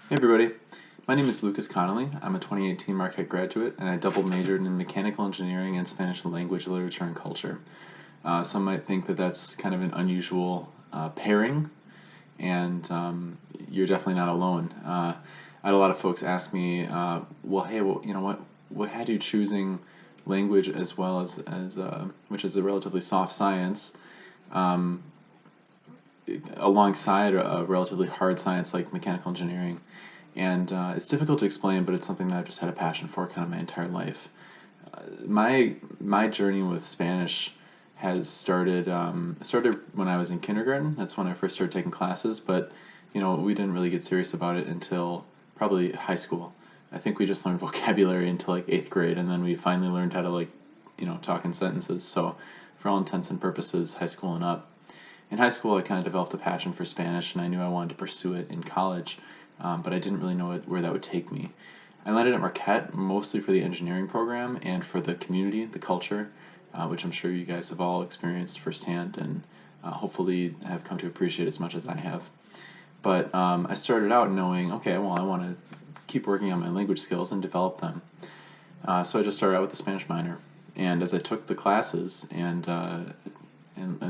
Hey everybody, my name is Lucas Connolly. I'm a 2018 Marquette graduate, and I double majored in mechanical engineering and Spanish language, literature, and culture. Some might think that that's kind of an unusual pairing, and you're definitely not alone. I had a lot of folks ask me, what had you choosing language as well as which is a relatively soft science, um, alongside a relatively hard science like mechanical engineering. And it's difficult to explain, but it's something that I've just had a passion for kind of my entire life. My journey with Spanish has started when I was in kindergarten. That's when I first started taking classes, but we didn't really get serious about it until probably high school. I think we just learned vocabulary until like eighth grade, and then we finally learned how to talk in sentences. So for all intents and purposes, high school and up. In high school, I kind of developed a passion for Spanish, and I knew I wanted to pursue it in college, but I didn't really know where that would take me. I landed at Marquette mostly for the engineering program and for the community, the culture, which I'm sure you guys have all experienced firsthand and hopefully have come to appreciate as much as I have. But I started out knowing, okay, well, I want to keep working on my language skills and develop them. So I just started out with a Spanish minor. And as I took the classes and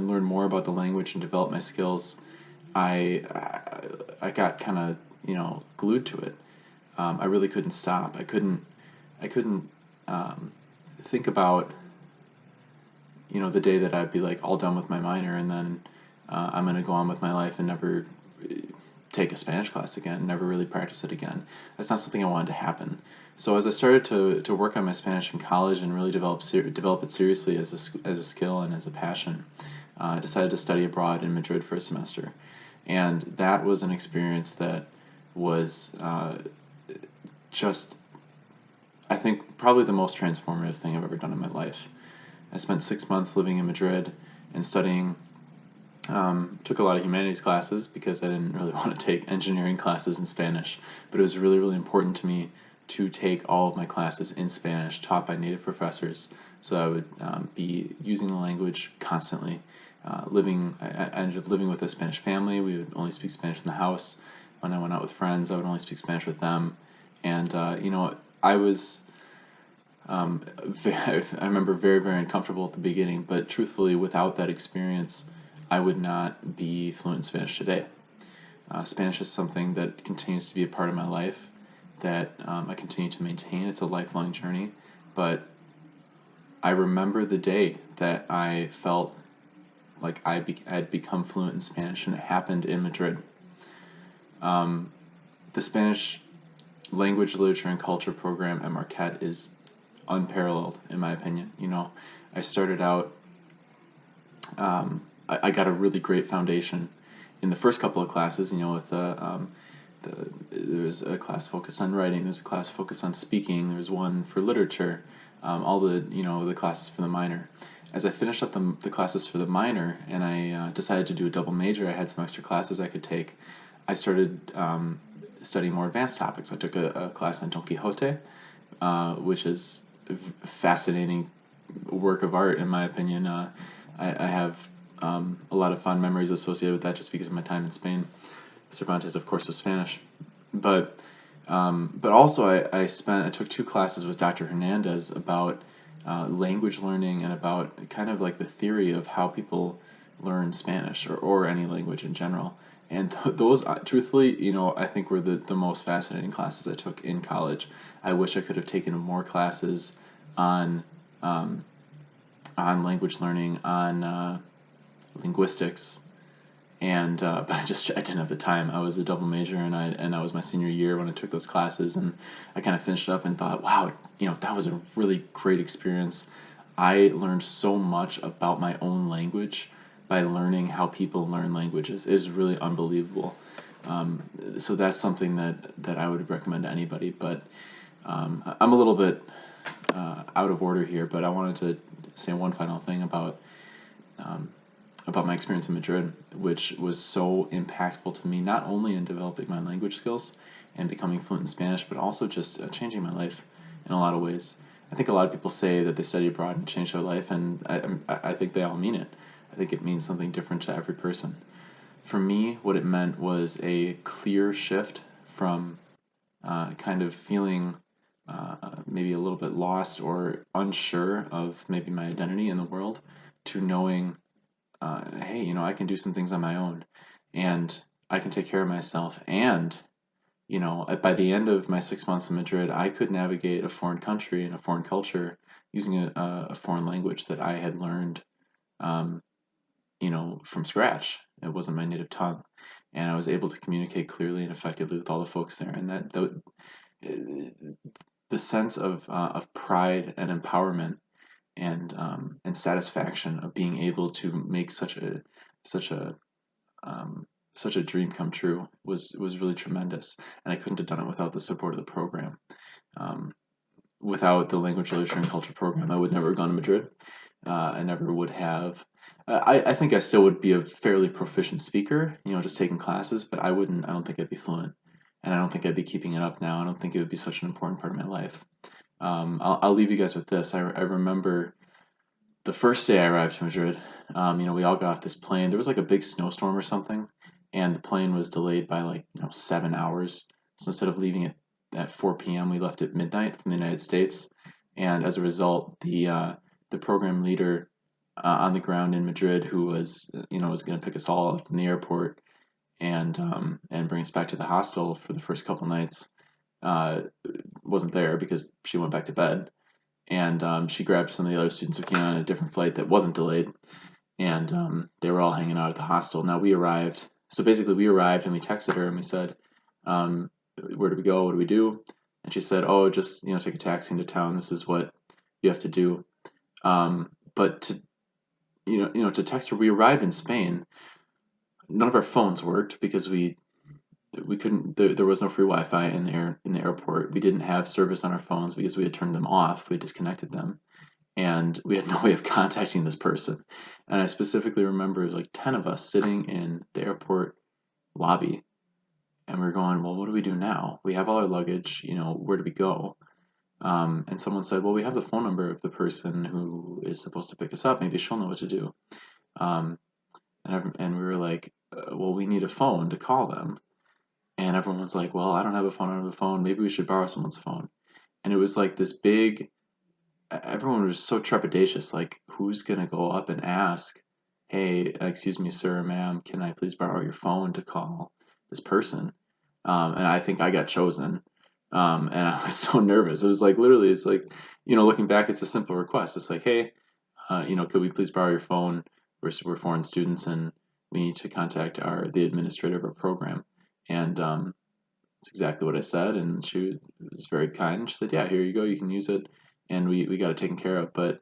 learn more about the language and develop my skills, I got kind of glued to it. I really couldn't stop. I couldn't think about the day that I'd be like all done with my minor and then I'm gonna go on with my life and never take a Spanish class again, never really practice it again. That's not something I wanted to happen. So as I started to work on my Spanish in college and really develop it seriously as a skill and as a passion, I decided to study abroad in Madrid for a semester, and that was an experience that was just, I think, probably the most transformative thing I've ever done in my life. I spent 6 months living in Madrid and studying. Took a lot of humanities classes because I didn't really want to take engineering classes in Spanish, but it was really, really important to me to take all of my classes in Spanish taught by native professors. So I would be using the language constantly. I ended up living with a Spanish family. We would only speak Spanish in the house. When I went out with friends, I would only speak Spanish with them. And I was I remember very, very uncomfortable at the beginning, but truthfully, without that experience, I would not be fluent in Spanish today. Spanish is something that continues to be a part of my life that I continue to maintain. It's a lifelong journey, but I remember the day that I felt like I'd become fluent in Spanish, and it happened in Madrid. The Spanish language, literature, and culture program at Marquette is unparalleled, in my opinion. I started out, I got a really great foundation in the first couple of classes, with there was a class focused on writing, there's a class focused on speaking, there's one for literature, all the classes for the minor. As I finished up the classes for the minor and I decided to do a double major, I had some extra classes I could take. I started studying more advanced topics. I took a class on Don Quixote, which is a fascinating work of art, in my opinion. I have a lot of fond memories associated with that just because of my time in Spain. Cervantes, of course, was Spanish, but also I took two classes with Dr. Hernandez about language learning and about kind of like the theory of how people learn Spanish or any language in general. And those, truthfully, I think were the most fascinating classes I took in college. I wish I could have taken more classes on um, on language learning, on linguistics, and but I didn't have the time. I was a double major, and that was my senior year when I took those classes, and I kind of finished up and thought, wow, that was a really great experience. I learned so much about my own language by learning how people learn languages. It is really unbelievable. So that's something that I would recommend to anybody. But I'm a little bit out of order here, but I wanted to say one final thing about my experience in Madrid, which was so impactful to me, not only in developing my language skills and becoming fluent in Spanish, but also just changing my life in a lot of ways. I think a lot of people say that they study abroad and change their life, and I think they all mean it. I think it means something different to every person. For me, what it meant was a clear shift from kind of feeling maybe a little bit lost or unsure of maybe my identity in the world, to knowing, hey, I can do some things on my own, and I can take care of myself. And, by the end of my 6 months in Madrid, I could navigate a foreign country and a foreign culture using a foreign language that I had learned, um, from scratch. It wasn't my native tongue. And I was able to communicate clearly and effectively with all the folks there. And the sense of pride and empowerment and satisfaction of being able to make such a such a dream come true was really tremendous. And I couldn't have done it without the support of the program. Um, Without the language literature and culture program, I would never have gone to Madrid. I never would have. I think I still would be a fairly proficient speaker, just taking classes, but I wouldn't. I don't think I'd be fluent, and I don't think I'd be keeping it up now. I don't think it would be such an important part of my life. I'll leave you guys with this. I remember the first day I arrived to Madrid. We all got off this plane. There was like a big snowstorm or something, and the plane was delayed by 7 hours. So instead of leaving at 4 p.m., we left at midnight from the United States. And as a result, the program leader on the ground in Madrid, who was going to pick us all up from the airport and bring us back to the hostel for the first couple nights, uh, wasn't there because she went back to bed. And she grabbed some of the other students who came on a different flight that wasn't delayed, and they were all hanging out at the hostel. Now we arrived. So basically, we arrived and we texted her and we said, "Where do we go? What do we do?" And she said, "Oh, just take a taxi into town. This is what you have to do." But to text her, we arrived in Spain. None of our phones worked because we couldn't. There was no free Wi-Fi in the airport. We didn't have service on our phones because we had turned them off. We had disconnected them, and we had no way of contacting this person. And I specifically remember it was like 10 of us sitting in the airport lobby, and we were going, well, what do we do now? We have all our luggage, where do we go? And someone said, well, we have the phone number of the person who is supposed to pick us up. Maybe she'll know what to do. Um, and we were like, well, we need a phone to call them. And everyone was like, well, I don't have a phone, I don't have a phone. Maybe we should borrow someone's phone. And it was like this big, everyone was so trepidatious, like, who's going to go up and ask, hey, excuse me, sir, ma'am, can I please borrow your phone to call this person? And I think I got chosen. And I was so nervous. It was like, literally, it's like, looking back, it's a simple request. It's like, hey, could we please borrow your phone? We're foreign students and we need to contact the administrator of our program. And that's exactly what I said. And she was very kind. She said, yeah, here you go. You can use it. And we got it taken care of. But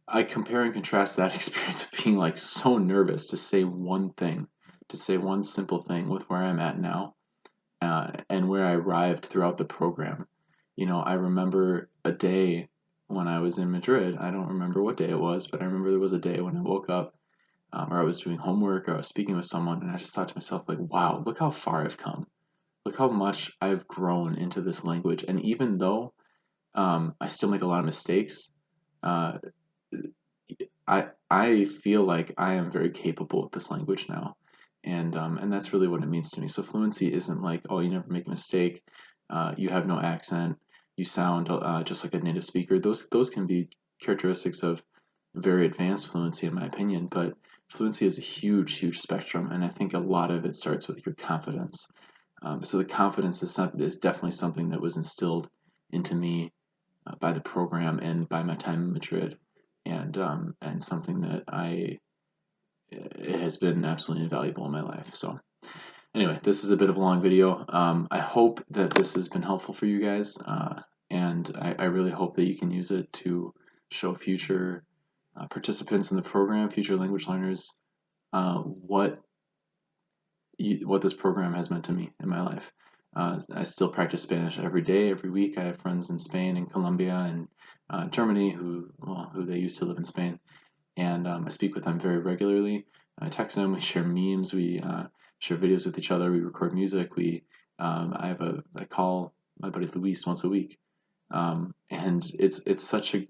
I compare and contrast that experience of being like so nervous to say one thing, to say one simple thing with where I'm at now, and where I arrived throughout the program. I remember a day when I was in Madrid. I don't remember what day it was, but I remember there was a day when I woke up, or I was doing homework, or I was speaking with someone, and I just thought to myself, like, wow, look how far I've come. Look how much I've grown into this language. And even though I still make a lot of mistakes, uh, I feel like I am very capable with this language now, and that's really what it means to me. So fluency isn't like, oh, you never make a mistake, you have no accent, you sound just like a native speaker. Those can be characteristics of very advanced fluency, in my opinion. But fluency is a huge spectrum, and I think a lot of it starts with your confidence. So the confidence is definitely something that was instilled into me by the program and by my time in Madrid, and something that it has been absolutely invaluable in my life. So anyway, this is a bit of a long video. I hope that this has been helpful for you guys, and I really hope that you can use it to show future participants in the program, future language learners, what this program has meant to me in my life. I still practice Spanish every day, every week. I have friends in Spain and Colombia and Germany who they used to live in Spain, and I speak with them very regularly. I text them. We share memes. We share videos with each other. We record music. I call my buddy Luis once a week, and it's such a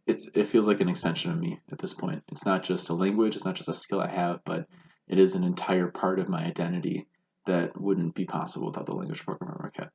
it feels like an extension of me at this point. It's not just a language. It's not just a skill I have, but it is an entire part of my identity that wouldn't be possible without the language program at Marquette.